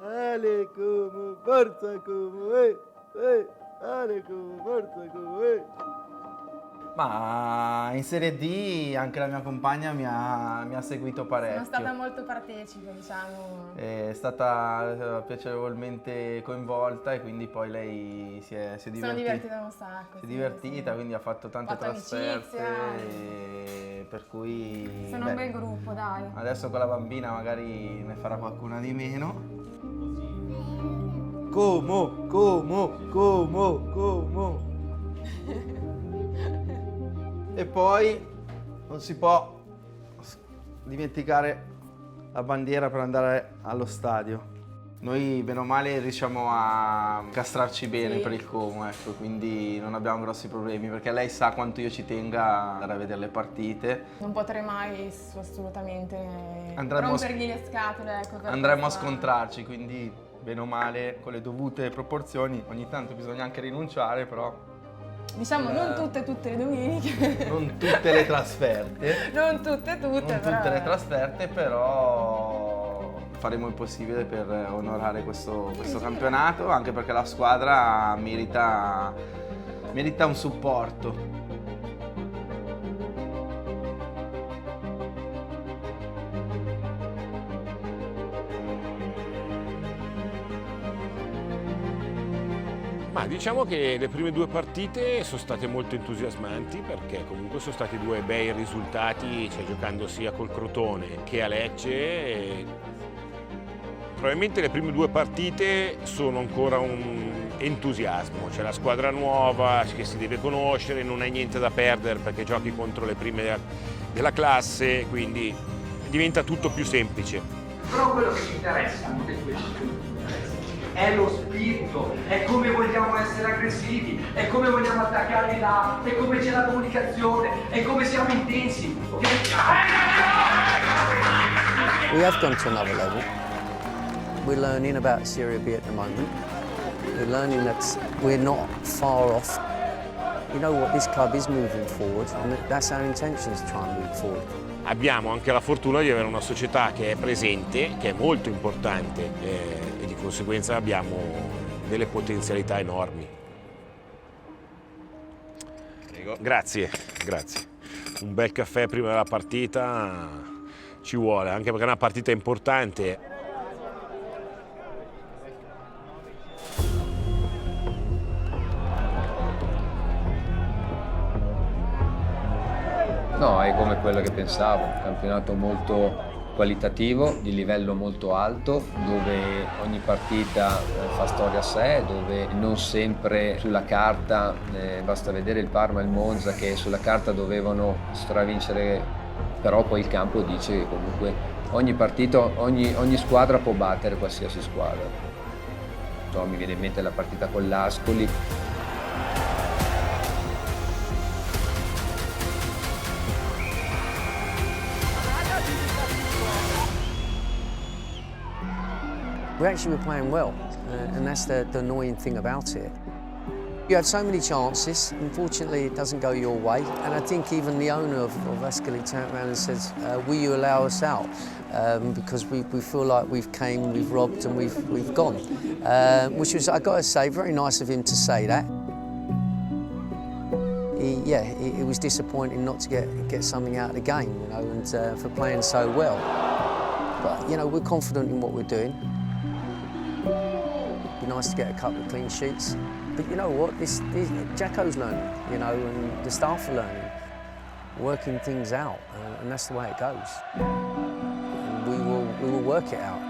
Ale Como, forza Como, Ale Como, forza Como, Ma in Serie D anche la mia compagna mi ha seguito parecchio. Sono stata molto partecipe, diciamo. È stata piacevolmente coinvolta e quindi poi lei si è Sono divertita un sacco. Si è divertita, quindi ha fatto tante trasferte, amicizia. per cui... Sono un bel gruppo, dai. Adesso con la bambina magari ne farà qualcuna di meno. Como. E poi non si può dimenticare la bandiera per andare allo stadio. Noi bene o male riusciamo a castrarci bene per il Como, ecco, quindi non abbiamo grossi problemi perché lei sa quanto io ci tenga ad andare a vedere le partite. Non potrei mai assolutamente Andremo rompergli le scatole, ecco. Andremo a scontrarci, quindi bene o male con le dovute proporzioni. Ogni tanto bisogna anche rinunciare, però... Diciamo non tutte le domeniche. Non tutte le trasferte. Non tutte, Non però... tutte le trasferte, però faremo il possibile per onorare questo campionato, anche perché la squadra merita un supporto. Ma diciamo che le prime due partite sono state molto entusiasmanti perché comunque sono stati due bei risultati, cioè giocando sia col Crotone che a Lecce. Probabilmente le prime due partite sono ancora un entusiasmo, c'è la squadra nuova che si deve conoscere, non hai niente da perdere perché giochi contro le prime della classe, quindi diventa tutto più semplice. Però quello che ci interessa è lo spirito, è come vogliamo essere aggressivi, è come vogliamo attaccare là, è come c'è la comunicazione, è come siamo intensi. We have gone to another level. We're learning about Serie B at the moment. We're learning that we're not far off. You know what, this club is moving forward and that's our intention, to try and move forward. Abbiamo anche la fortuna di avere una società che è presente, che è molto importante e di conseguenza abbiamo delle potenzialità enormi. Prego. Grazie. Un bel caffè prima della partita ci vuole, anche perché è una partita importante. No, è come quello che pensavo, un campionato molto qualitativo, di livello molto alto, dove ogni partita fa storia a sé, dove non sempre sulla carta, basta vedere il Parma e il Monza che sulla carta dovevano stravincere, però poi il campo dice che comunque ogni partita, ogni squadra può battere qualsiasi squadra. No, mi viene in mente la partita con l'Ascoli. We actually were playing well, and that's the annoying thing about it. You have so many chances, unfortunately it doesn't go your way, and I think even the owner of Ascoli turned around and says, will you allow us out? Because we feel like we've robbed and we've gone. Which was, I got to say, very nice of him to say that. It was disappointing not to get something out of the game, you know, and for playing so well. But, you know, we're confident in what we're doing. It'd be nice to get a couple of clean sheets. But you know what, Jacko's learning, you know, and the staff are learning, working things out, and that's the way it goes. And we will work it out.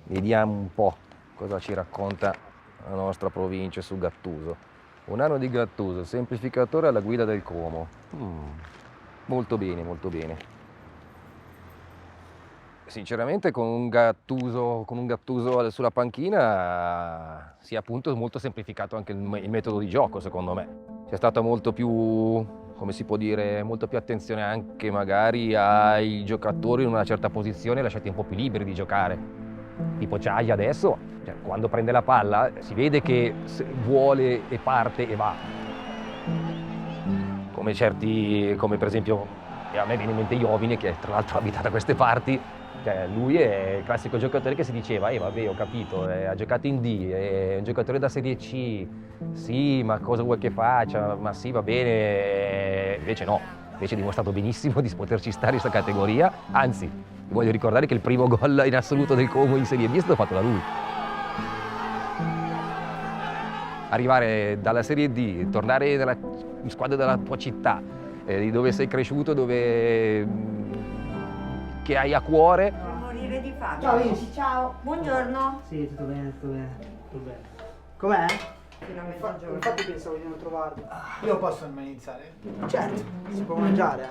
Vediamo un po' cosa ci racconta la nostra provincia su Gattuso. Un anno di Gattuso, semplificatore alla guida del Como. Molto bene, molto bene. Sinceramente con un Gattuso sulla panchina si è appunto molto semplificato anche il metodo di gioco, secondo me. C'è stata molto più come si può dire, molta più attenzione anche magari ai giocatori in una certa posizione, lasciati un po' più liberi di giocare. Tipo Ciaglia adesso, cioè, quando prende la palla si vede che vuole e parte e va. Come per esempio, a me viene in mente Iovine, che tra l'altro abita da queste parti. Cioè, lui è il classico giocatore che si diceva, vabbè, ho capito, ha giocato in D, è un giocatore da Serie C, sì, ma cosa vuoi che faccia? Ma sì, va bene, invece no, invece ha dimostrato benissimo di poterci stare in questa categoria, anzi, voglio ricordare che il primo gol in assoluto del Como in Serie B è stato fatto da lui. Arrivare dalla Serie D, tornare nella squadra della tua città, di dove sei cresciuto, che hai a cuore. Morire di fame. Ciao Vinci. Ciao, buongiorno. Sì, tutto bene, tutto bene. Tutto bene. Com'è? Fino a mezzogiorno. Infatti pensavo di non trovarlo. Io posso almeno iniziare? Certo, si può mangiare,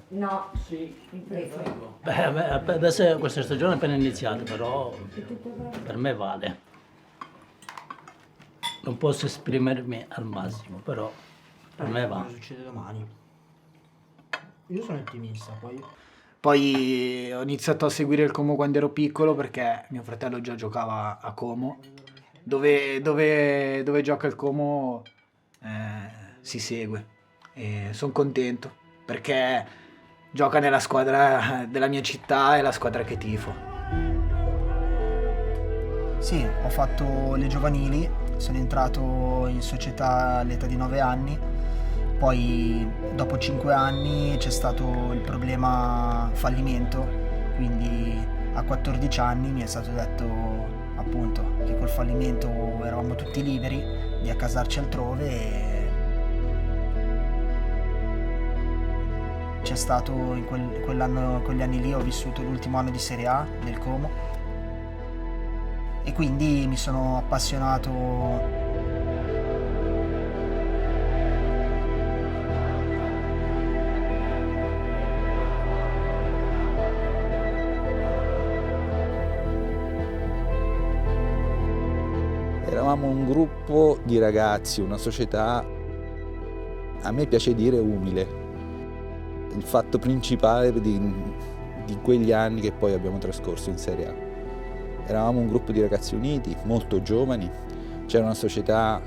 No, Sì. in frigo. Beh, adesso questa stagione è appena iniziata, però per me vale. Non posso esprimermi al massimo, però per me va. Cosa succede domani? Io sono ottimista, Poi ho iniziato a seguire il Como quando ero piccolo perché mio fratello già giocava a Como. Dove gioca il Como si segue. E sono contento perché gioca nella squadra della mia città e la squadra che tifo. Sì, ho fatto le giovanili, sono entrato in società all'età di 9 anni. Poi dopo 5 anni c'è stato il problema fallimento, quindi a 14 anni mi è stato detto appunto che col fallimento eravamo tutti liberi di accasarci altrove e c'è stato in quegli anni lì ho vissuto l'ultimo anno di Serie A del Como e quindi mi sono appassionato. Eravamo un gruppo di ragazzi, una società, a me piace dire umile. Il fatto principale di quegli anni che poi abbiamo trascorso in Serie A. Eravamo un gruppo di ragazzi uniti, molto giovani, c'era una società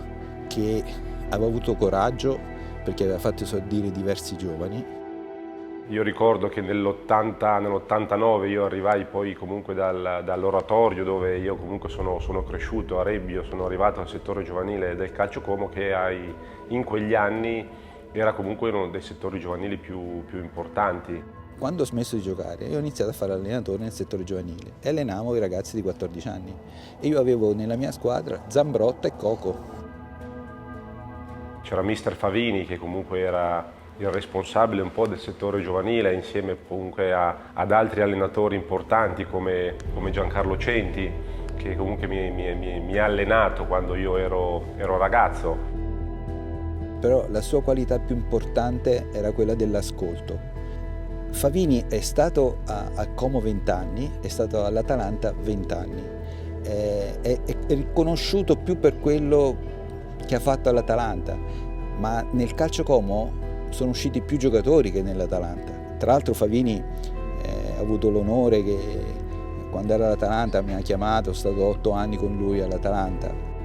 che aveva avuto coraggio perché aveva fatto esordire diversi giovani. Io ricordo che nell'89 io arrivai poi comunque dall'oratorio dove io comunque sono cresciuto a Rebbio, sono arrivato al settore giovanile del calcio Como che in quegli anni era comunque uno dei settori giovanili più importanti. Quando ho smesso di giocare io ho iniziato a fare allenatore nel settore giovanile e allenavo i ragazzi di 14 anni e io avevo nella mia squadra Zambrotta e Coco. C'era mister Favini che comunque era il responsabile un po' del settore giovanile insieme comunque ad altri allenatori importanti come Giancarlo Centi che comunque mi ha allenato quando io ero ragazzo. Però la sua qualità più importante era quella dell'ascolto. Favini è stato a Como 20 anni, è stato all'Atalanta 20 anni, è riconosciuto più per quello che ha fatto all'Atalanta, ma nel calcio Como sono usciti più giocatori che nell'Atalanta. Tra l'altro Favini ha avuto l'onore che quando era all'Atalanta mi ha chiamato, sono stato 8 anni con lui all'Atalanta.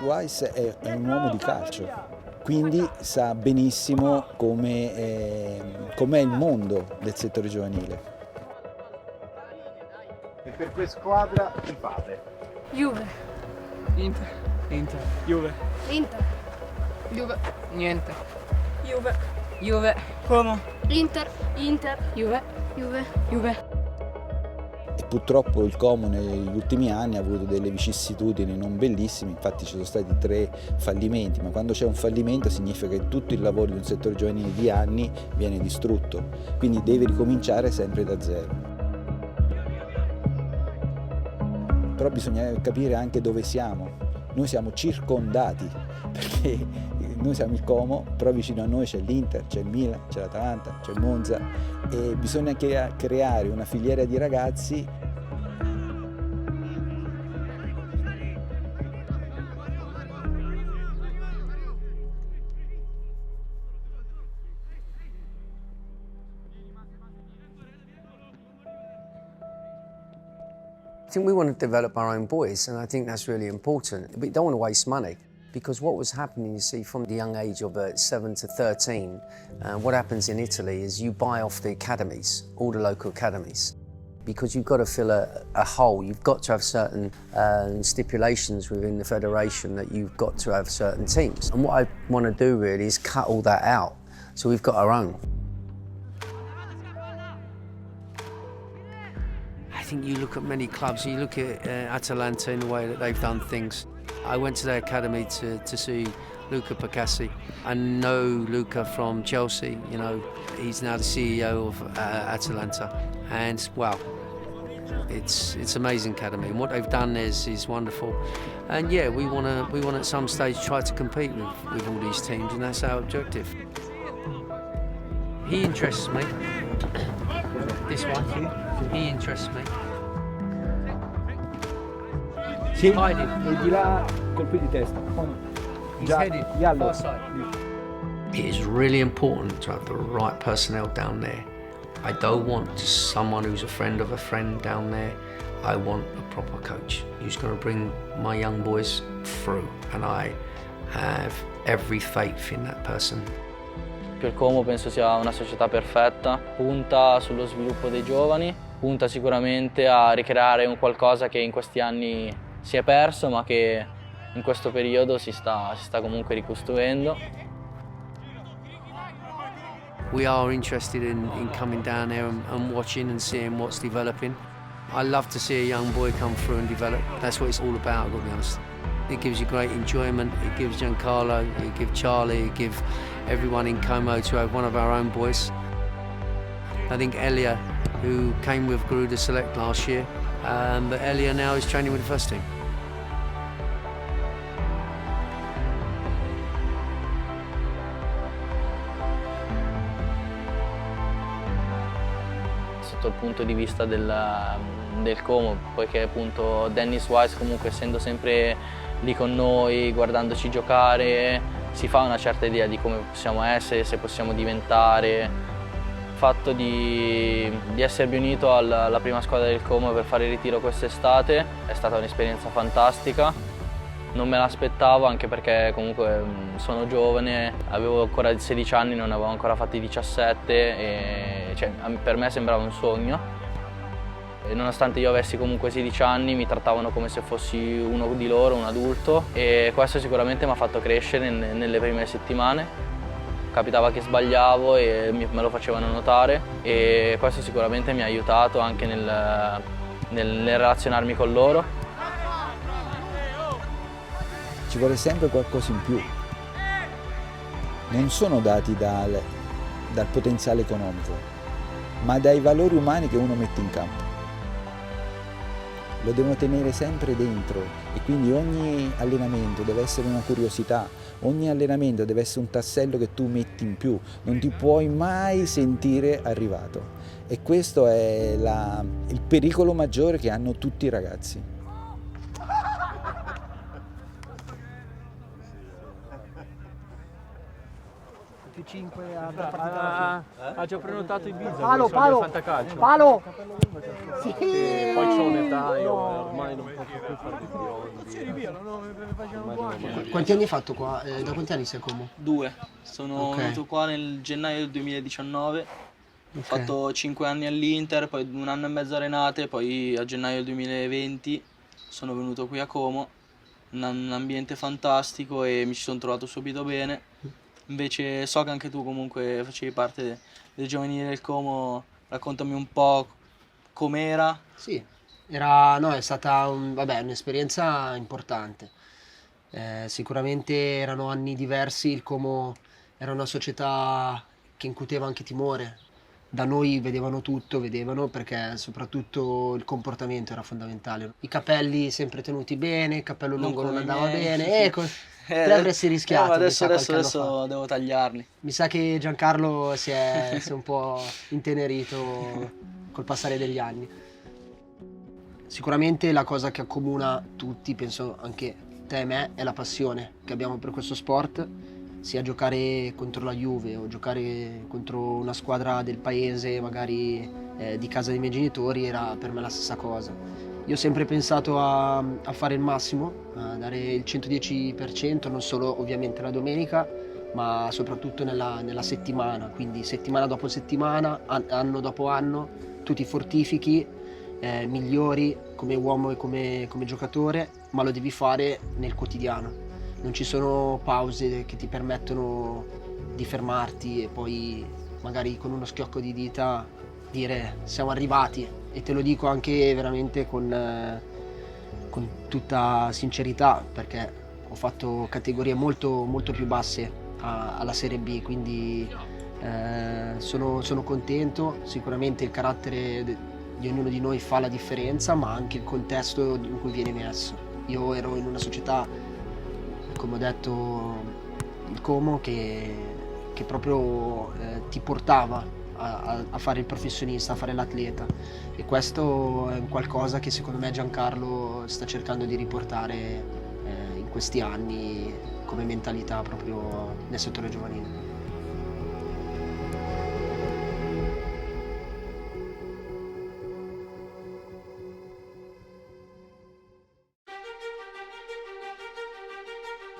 Weiss è un uomo di calcio, quindi sa benissimo com'è il mondo del settore giovanile. E per che squadra ti fate? Juve. Inter. Inter. Juve. Inter. Juve. Niente. Juve. Juve. Como. Inter. Inter. Juve. Juve. Juve. E purtroppo il Como negli ultimi anni ha avuto delle vicissitudini non bellissime, infatti ci sono stati 3 fallimenti, ma quando c'è un fallimento significa che tutto il lavoro di un settore giovanile di anni viene distrutto, quindi devi ricominciare sempre da zero. però bisogna capire anche dove siamo. Noi siamo circondati, perché noi siamo il Como, però vicino a noi c'è l'Inter, c'è il Milan, c'è l'Atalanta, c'è il Monza, e bisogna creare una filiera di ragazzi. I think we want to develop our own boys, and I think that's really important. We don't want to waste money, because what was happening, you see, from the young age of 7 to 13, what happens in Italy is you buy off the academies, all the local academies, because you've got to fill a hole. You've got to have certain stipulations within the federation that you've got to have certain teams. And what I want to do really is cut all that out, so we've got our own. I think you look at many clubs, you look at Atalanta in the way that they've done things. I went to their academy to see Luca Percassi. I know Luca from Chelsea, you know, he's now the CEO of Atalanta. And, well, it's amazing academy. And what they've done is wonderful. And yeah, we want at some stage try to compete with all these teams, and that's our objective. He interests me. This one, he interests me. Sì, e di là colpi di testa. He's headed far side. It is really important to have the right personnel down there. I don't want just someone who's a friend of a friend down there. I want a proper coach who's going to bring my young boys through, and I have every faith in that person. Il Como penso sia una società perfetta, punta sullo sviluppo dei giovani, punta sicuramente a ricreare un qualcosa che in questi anni si è perso, ma che in questo periodo si sta comunque ricostruendo. We are interested in coming down there and watching and seeing what's developing. I love to see a young boy come through and develop. That's what it's all about, I've got to be honest. It gives you great enjoyment, it gives Giancarlo, it gives Charlie, it gives everyone in Como to have one of our own boys. I think Elia, who came with Garuda Select last year, but Elia now is training with the first team. Sotto il punto di vista del Como, poiché appunto Dennis Wise comunque essendo sempre lì con noi, guardandoci giocare, si fa una certa idea di come possiamo essere, se possiamo diventare. Il fatto di essermi unito alla prima squadra del Como per fare il ritiro quest'estate è stata un'esperienza fantastica. Non me l'aspettavo, anche perché comunque sono giovane, avevo ancora 16 anni, non avevo ancora fatto i 17 e cioè, per me sembrava un sogno. E nonostante io avessi comunque 16 anni mi trattavano come se fossi uno di loro, un adulto, e questo sicuramente mi ha fatto crescere nelle prime settimane. Capitava che sbagliavo e me lo facevano notare, e questo sicuramente mi ha aiutato anche nel relazionarmi con loro. Ci vuole sempre qualcosa in più. Non sono dati dal potenziale economico, ma dai valori umani che uno mette in campo. Lo devono tenere sempre dentro, e quindi ogni allenamento deve essere una curiosità, ogni allenamento deve essere un tassello che tu metti in più, non ti puoi mai sentire arrivato, e questo è il pericolo maggiore che hanno tutti i ragazzi. Ha già prenotato Ibiza, palo, palo. Sì. E poi c'ho un'età, io ormai non posso più fare di Quanti anni hai fatto qua? Da quanti anni sei a Como? 2. Sono venuto qua nel gennaio del 2019. Ho fatto 5 anni all'Inter, poi 1 anno e mezzo a Renate, poi a gennaio del 2020 sono venuto qui a Como. Un ambiente fantastico e mi ci sono trovato subito bene. Invece so che anche tu comunque facevi parte del giovanile del Como, raccontami un po' com'era. Sì, è stata un'esperienza importante. Sicuramente erano anni diversi, il Como era una società che incuteva anche timore, Da noi vedevano tutto, perché soprattutto il comportamento era fondamentale. I capelli sempre tenuti bene, il cappello lungo non andava bene. Te avresti rischiato. Adesso fa. devo tagliarli. Mi sa che Giancarlo si è un po' intenerito col passare degli anni. Sicuramente la cosa che accomuna tutti, penso anche te e me, è la passione che abbiamo per questo sport. Sia giocare contro la Juve o giocare contro una squadra del paese, magari di casa dei miei genitori, era per me la stessa cosa. Io ho sempre pensato a fare il massimo, a dare il 110%, non solo ovviamente la domenica, ma soprattutto nella settimana, quindi settimana dopo settimana, anno dopo anno, tu ti fortifichi, migliori come uomo e come giocatore, ma lo devi fare nel quotidiano. Non ci sono pause che ti permettono di fermarti e poi magari con uno schiocco di dita dire siamo arrivati, e te lo dico anche veramente con tutta sincerità, perché ho fatto categorie molto, molto più basse alla Serie B, quindi sono contento. Sicuramente il carattere di ognuno di noi fa la differenza, ma anche il contesto in cui viene messo. Io ero in una società, come ho detto, il Como, che proprio ti portava a fare il professionista, a fare l'atleta, e questo è qualcosa che secondo me Giancarlo sta cercando di riportare in questi anni come mentalità proprio nel settore giovanile.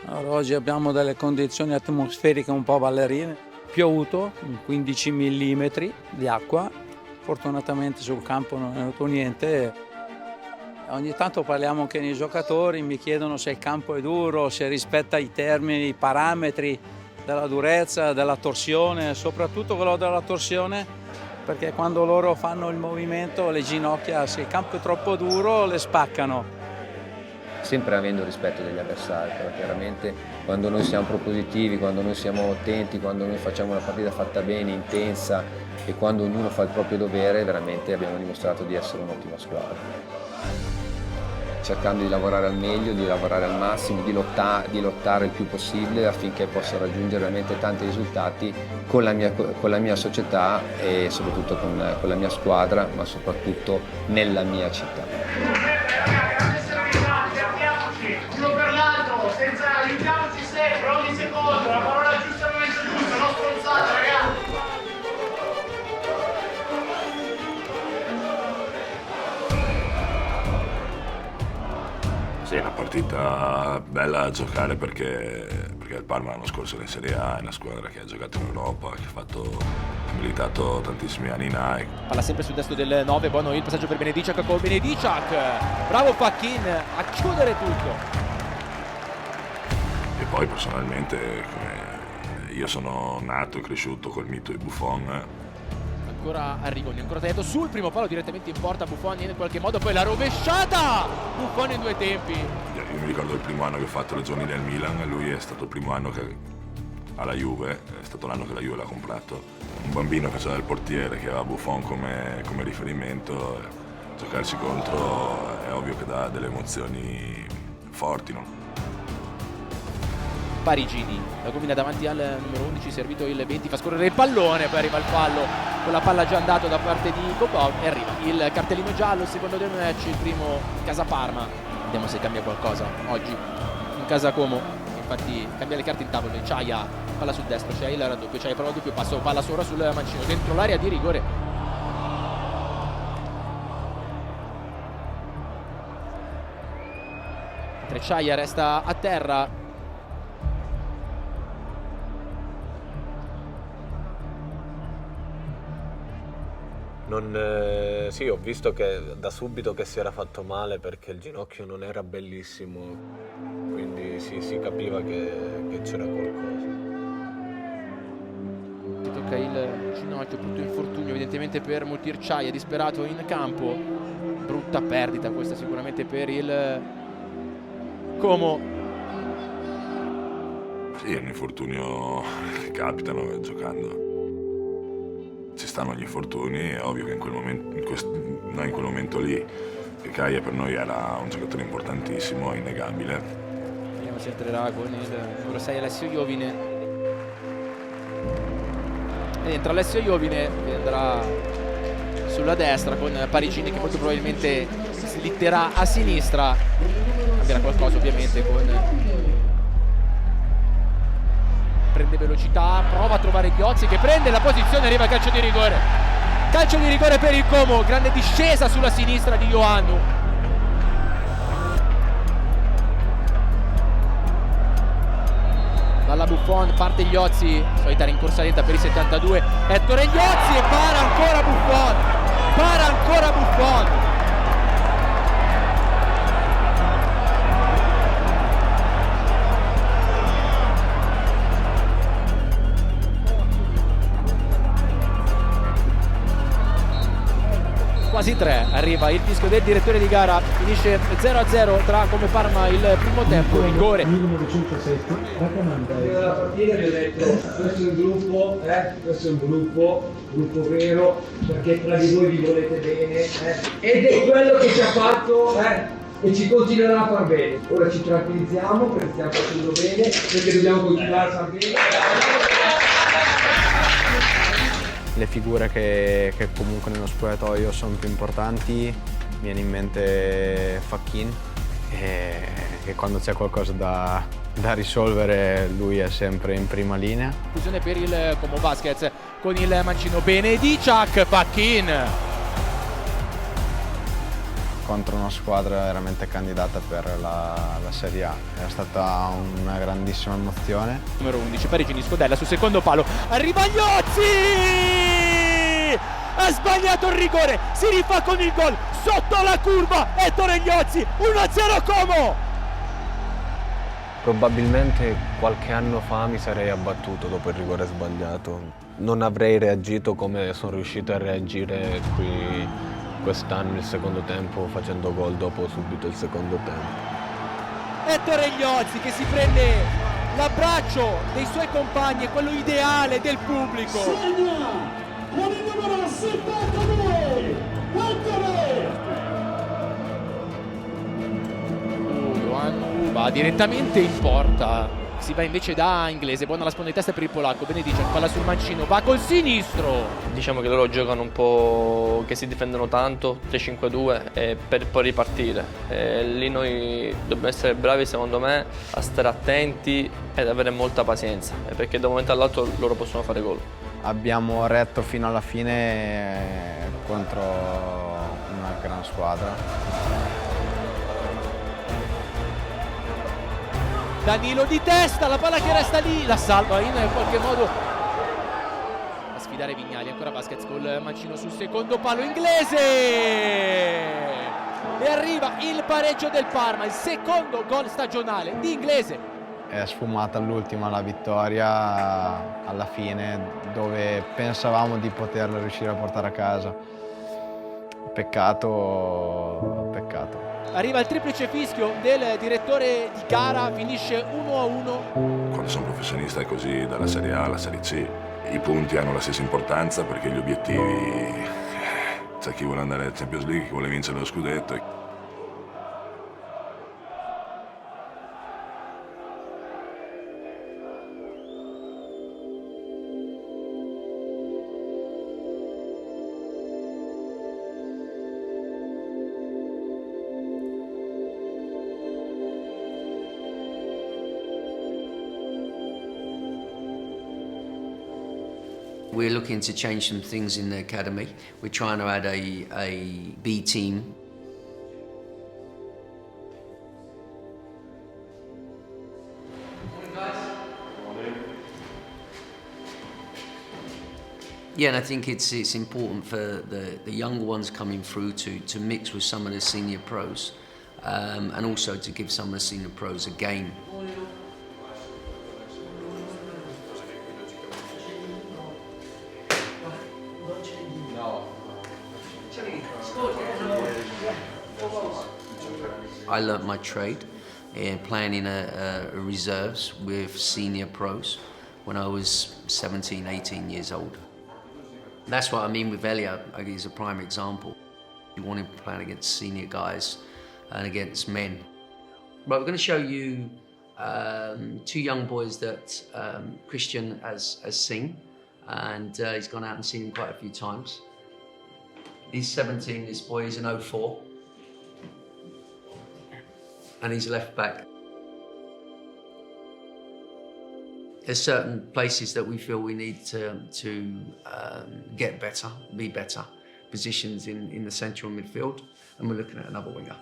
Allora, oggi abbiamo delle condizioni atmosferiche un po' ballerine, piovuto 15 mm di acqua, fortunatamente sul campo non è venuto niente. Ogni tanto parliamo anche con i giocatori, mi chiedono se il campo è duro, se rispetta i termini, i parametri della durezza, della torsione, soprattutto quello della torsione, perché quando loro fanno il movimento le ginocchia, se il campo è troppo duro, le spaccano. Sempre avendo rispetto degli avversari, però chiaramente quando noi siamo propositivi, quando noi siamo attenti, quando noi facciamo una partita fatta bene, intensa, e quando ognuno fa il proprio dovere, veramente abbiamo dimostrato di essere un'ottima squadra. Cercando di lavorare al meglio, di lavorare al massimo, di lottare il più possibile affinché possa raggiungere veramente tanti risultati con la mia società e soprattutto con la mia squadra, ma soprattutto nella mia città. Uno per l'altro, senza aiutarci sempre, ogni secondo, la parola giusta al momento giusto, non stronzata, ragazzi! Sì, è una partita bella da giocare perché il Parma l'anno scorso era in Serie A, è una squadra che ha giocato in Europa, che ha militato tantissimi anni in AEK. Palla sempre sul destro del 9, buono il passaggio per Benediciak con Benediciak, bravo Fachin a chiudere tutto. E poi personalmente io sono nato e cresciuto col mito di Buffon. Ancora Arrigoni, ancora tagliato sul primo palo direttamente in porta, Buffon in qualche modo, poi la rovesciata, Buffon in due tempi. Io mi ricordo il primo anno che ho fatto le giovani del Milan, lui è stato il primo anno che alla Juve, è stato l'anno che la Juve l'ha comprato. Un bambino che faceva il portiere, che aveva Buffon come riferimento, giocarci contro è ovvio che dà delle emozioni forti, no? Parigini, la combina davanti al numero 11, servito il 20, fa scorrere il pallone, poi arriva il fallo con la palla già andato da parte di Popov e arriva il cartellino giallo, il secondo del match, il primo casa Parma. Vediamo se cambia qualcosa oggi in casa Como, infatti cambia le carte in tavola. Ciaia, palla sul destro, c'è il raddoppio, Ciaia prova il doppio passo, palla sopra sul mancino, dentro l'area di rigore. Mentre Ciaia resta a terra. Sì, ho visto che da subito che si era fatto male perché il ginocchio non era bellissimo, quindi sì, si capiva che c'era qualcosa. Si tocca il ginocchio, brutto infortunio evidentemente per Moutir Ciaia, disperato in campo, brutta perdita questa sicuramente per il Como. Sì, è un infortunio che capitano giocando. ci stanno gli infortuni, è ovvio che in quel momento lì, che Caia per noi era un giocatore importantissimo, innegabile. Vediamo se entrerà con il numero 6 Alessio Iovine. Ed entra Alessio Iovine che andrà sulla destra con Parigini che molto probabilmente slitterà a sinistra. Cambierà qualcosa ovviamente prende velocità, prova a trovare Ghiozzi che prende la posizione, arriva il calcio di rigore. Calcio di rigore per il Como, grande discesa sulla sinistra di Ioannou. Dalla Buffon parte Ghiozzi, solita rincorsa lenta per i 72, Ettore Ghiozzi e para ancora Buffon. Quasi 3, arriva il fischio del direttore di gara, finisce 0-0 tra Como e Parma il primo tempo, rigore. Della partita vi ho detto, questo è un gruppo, questo è un gruppo vero, perché tra di voi vi volete bene, ed è quello che ci ha fatto e ci continuerà a far bene. Ora ci tranquillizziamo perché stiamo facendo bene, perché dobbiamo continuare a far bene. Le figure che comunque nello spogliatoio sono più importanti, mi viene in mente Facchin, che quando c'è qualcosa da risolvere lui è sempre in prima linea. Fusione per il Como Baskets con il mancino Benediciak, Facchin. Contro una squadra veramente candidata per la Serie A. Era stata una grandissima emozione. Numero 11, Parigini scodella sul secondo palo. Arriva Ghiozzi! Ha sbagliato il rigore, si rifà con il gol sotto la curva. Ettore Ghiozzi, 1-0 Como! Probabilmente qualche anno fa mi sarei abbattuto dopo il rigore sbagliato. Non avrei reagito come sono riuscito a reagire qui quest'anno il secondo tempo, facendo gol dopo subito il secondo tempo. Ettore Ghiozzi che si prende l'abbraccio dei suoi compagni, è quello ideale del pubblico. Segna con il numero 72, Ioannou va direttamente in porta. Si va invece da Inglese, buona la sponda di testa per il polacco. Benediciak, palla sul mancino, va col sinistro. Diciamo che loro giocano un po', che si difendono tanto, 3-5-2 per poi ripartire. Lì noi dobbiamo essere bravi secondo me a stare attenti ed avere molta pazienza, perché da un momento all'altro loro possono fare gol. Abbiamo retto fino alla fine contro una gran squadra. Danilo di testa, la palla che resta lì, la salva in qualche modo a sfidare Vignali, ancora Vasquez col mancino sul secondo palo. Inglese e arriva il pareggio del Parma, il secondo gol stagionale di Inglese. È sfumata all'ultima la vittoria alla fine, dove pensavamo di poterla riuscire a portare a casa. Peccato. Arriva il triplice fischio del direttore di gara, finisce 1-1. Quando sono professionista è così, dalla Serie A alla Serie C. I punti hanno la stessa importanza perché gli obiettivi... C'è chi vuole andare alla Champions League, chi vuole vincere lo scudetto. We're looking to change some things in the academy. We're trying to add a B team. Yeah, and I think it's important for the younger ones coming through to mix with some of the senior pros, and also to give some of the senior pros a game. I learnt my trade playing in a reserves with senior pros when I was 17, 18 years old. That's what I mean with Elliot. He's a prime example. You want him playing against senior guys and against men. Right, we're going to show you two young boys that Christian has seen, and he's gone out and seen him quite a few times. He's 17, this boy is an 04, and he's left back. There's certain places that we feel we need to get better, be better. Positions in the central midfield, and we're looking at another winger.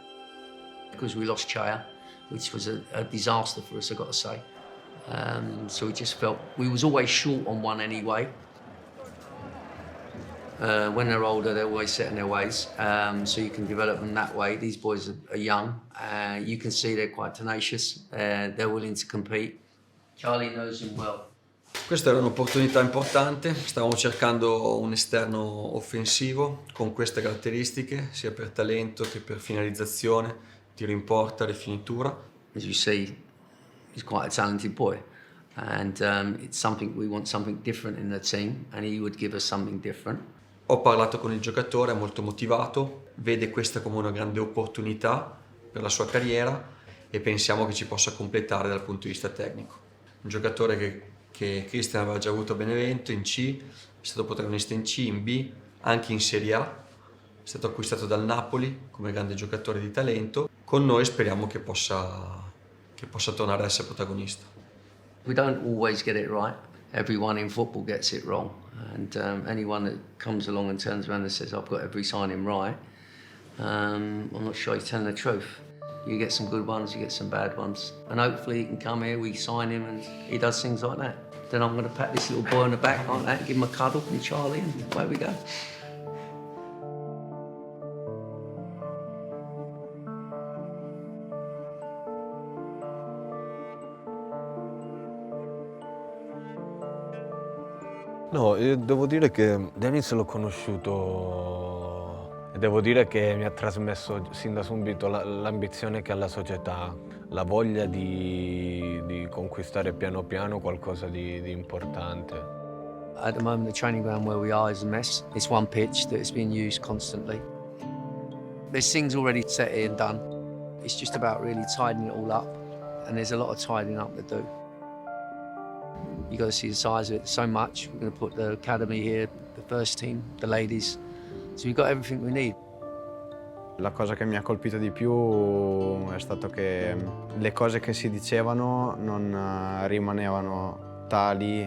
Because we lost Chaya, which was a disaster for us, I've got to say. So we just felt we was always short on one anyway. When they're older, they're always set in their ways, so you can develop them that way. These boys are young. You can see they're quite tenacious. They're willing to compete. Charlie knows him well. Questa era un'opportunità importante, stavamo cercando un esterno offensivo con queste caratteristiche, sia per talento che per finalizzazione, tiro in porta, rifinitura. As you see, he's quite a talented boy, and it's something we want something different in the team, and he would give us something different. Ho parlato con il giocatore, è molto motivato, vede questa come una grande opportunità per la sua carriera e pensiamo che ci possa completare dal punto di vista tecnico. Un giocatore che Christian aveva già avuto a Benevento in C, è stato protagonista in C, in B, anche in Serie A, è stato acquistato dal Napoli come grande giocatore di talento. Con noi speriamo che possa tornare ad essere protagonista. We don't always get it right. Everyone in football gets it wrong, and anyone that comes along and turns around and says I've got every signing right, I'm not sure he's telling the truth. You get some good ones, you get some bad ones, and hopefully he can come here, we sign him, and he does things like that. Then I'm going to pat this little boy on the back like that, give him a cuddle, and Charlie, and away we go. No, io devo dire che Dennis l'ho conosciuto e devo dire che mi ha trasmesso sin da subito l'ambizione che ha la società, la voglia di conquistare piano piano qualcosa di importante. At the moment, the training ground where we are is a mess. It's one pitch that is being used constantly. There's things already set here and done. It's just about really tidying it all up, and there's a lot of tidying up to do. You've got to see the size of it so much. We're going to put the academy here, the first team, the ladies. So we've got everything we need. La cosa che mi ha colpito di più è stato che le cose che si dicevano non rimanevano tali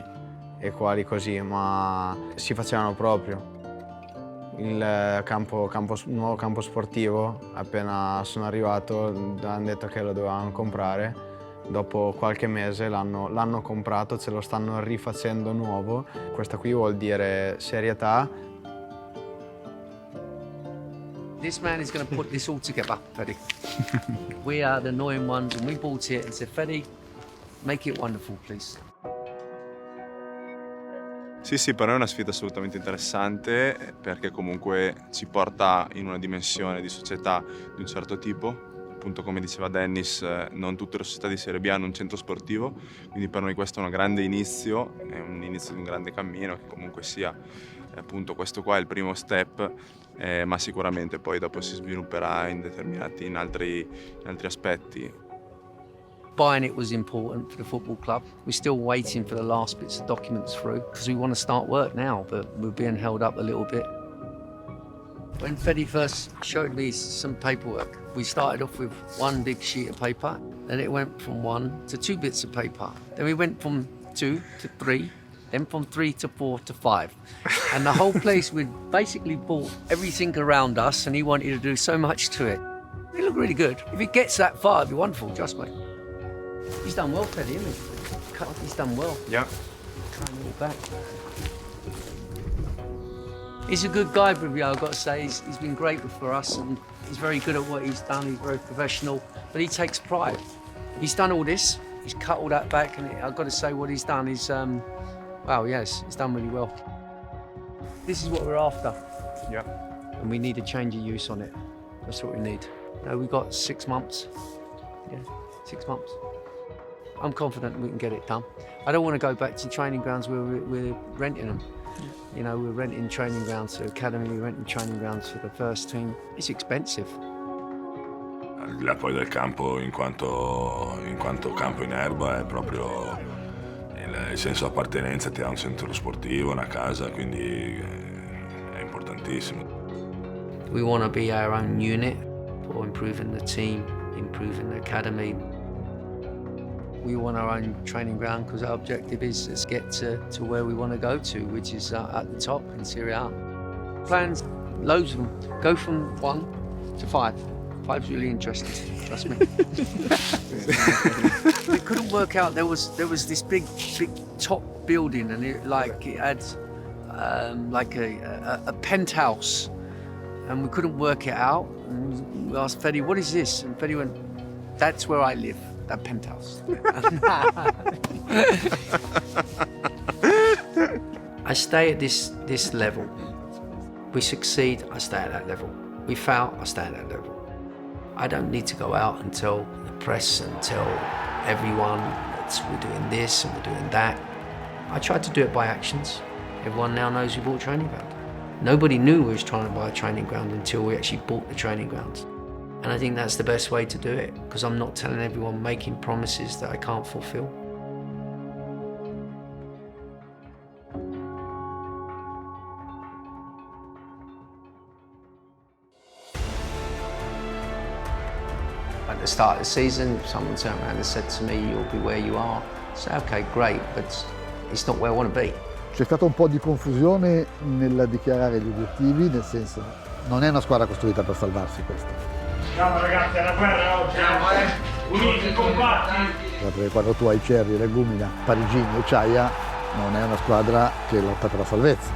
e quali così, ma si facevano proprio. Il nuovo campo sportivo, appena sono arrivato, hanno detto che lo dovevano comprare. Dopo qualche mese l'hanno comprato, ce lo stanno rifacendo nuovo. Questa qui vuol dire serietà. This man is going to put this all together, Freddy. We are the annoying ones, and we bought it and said, Freddy, make it wonderful, please. Sì, per noi è una sfida assolutamente interessante perché comunque ci porta in una dimensione di società di un certo tipo. Appunto, come diceva Dennis, non tutte le società di Serie B hanno un centro sportivo, quindi per noi questo è un grande inizio, è un inizio di un grande cammino, che comunque sia appunto questo qua è il primo step, ma sicuramente poi dopo si svilupperà in altri aspetti. Buying it was important for the football club. We're still waiting for the last bits of documents through because we want to start work now, but we're being held up a little bit. When Freddy first showed me some paperwork, we started off with one big sheet of paper, then it went from 1 to 2 bits of paper. Then we went from 2 to 3, then from 3 to 4 to 5. And the whole place, we'd basically bought everything around us, and he wanted to do so much to it. It looked really good. If it gets that far, it'd be wonderful, trust me. He's done well, Freddy, hasn't he? He's done well. Yeah. Trying it all back. He's a good guy, Brivio, I've got to say. He's been great for us, and he's very good at what he's done. He's very professional, but he takes pride. He's done all this. He's cut all that back, and I've got to say what he's done is, wow, yes, he's done really well. This is what we're after. Yeah. And we need a change of use on it. That's what we need. We've got 6 months. Yeah, 6 months. I'm confident we can get it done. I don't want to go back to training grounds where we're renting them. You know, we're renting training grounds for the academy, we're renting training grounds for the first team. It's expensive. Al di là poi del campo in quanto campo in erba è proprio il senso di appartenenza, ti ha un centro sportivo, una casa, quindi è importantissimo. We want to be our own unit for improving the team, improving the academy. We want our own training ground because our objective is to get to where we want to go to, which is at the top in Serie A. Plans, loads of them. Go from 1 to 5. 5's really interesting, trust me. We couldn't work out, there was this big top building, and it had like a penthouse, and we couldn't work it out. And we asked Fede, what is this? And Fede went, that's where I live, that penthouse. I stay at this level. We succeed, I stay at that level. We fail, I stay at that level. I don't need to go out and tell the press and tell everyone that we're doing this and we're doing that. I tried to do it by actions. Everyone now knows we bought a training ground. Nobody knew we was trying to buy a training ground until we actually bought the training ground. And I think that's the best way to do it, because I'm not telling everyone making promises that I can't fulfill. At the start of the season, someone turned around and said to me, you'll be where you are. I said, okay, great, but it's not where I want to be. C'è stata un po' di confusione nel dichiarare gli obiettivi, nel senso, non è una squadra costruita per salvarsi questa. Andiamo ragazzi, alla guerra oggi! Uniti, compatti! Perché quando tu hai Cerri, Legumina, Parigini e Ciaia, non è una squadra che lotta per la salvezza.